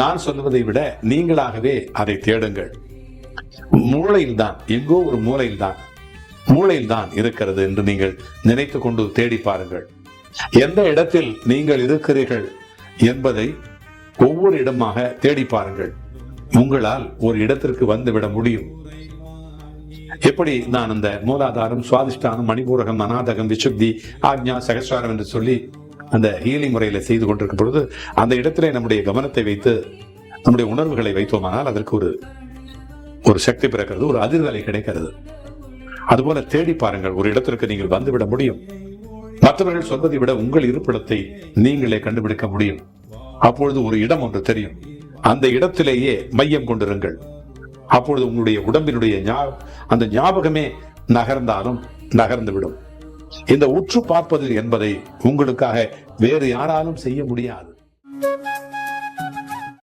நான் சொல்வதை விட நீங்களாகவே அதை தேடுங்கள். மூளையில் தான், எங்கோ ஒரு மூளையில் தான் இருக்கிறது என்று நீங்கள் நினைத்து கொண்டு தேடி பாருங்கள். எந்த இடத்தில் நீங்கள் இருக்கிறீர்கள் என்பதை ஒவ்வொரு இடமாக தேடி பாருங்கள். உங்களால் ஒரு இடத்திற்கு வந்துவிட முடியும். எப்படி நான் அந்த மூலாதாரம், சுவாதிஷ்டானம், மணிபூரகம், அநாதகம், விசுத்தி, ஆக்ஞா, சகஸ்ராரம் என்று சொல்லி அந்த ஹீலிங் முறையில செய்து கொண்டிருக்கும் பொழுது அந்த இடத்திலே நம்முடைய கவனத்தை வைத்து நம்முடைய உணர்வுகளை வைத்தோமானால் அதற்கு ஒரு சக்தி பிறக்கிறது, ஒரு அதிர்வலை கிடைக்கிறது. அதுபோல தேடி பாருங்கள், ஒரு இடத்திற்கு நீங்கள் வந்துவிட முடியும். மற்றவர்கள் சொல்வதை விட உங்கள் இருப்பிடத்தை நீங்களே கண்டுபிடிக்க முடியும். அப்பொழுது ஒரு இடம் ஒன்று தெரியும். அந்த இடத்திலேயே மையம் கொண்டிருங்கள். அப்பொழுது உங்களுடைய உடம்பினுடைய அந்த ஞாபகமே நகர்ந்தாலும் நகர்ந்துவிடும். இந்த உற்று பார்ப்பது என்பதை உங்களுக்காக வேறு யாராலும் செய்ய முடியாது.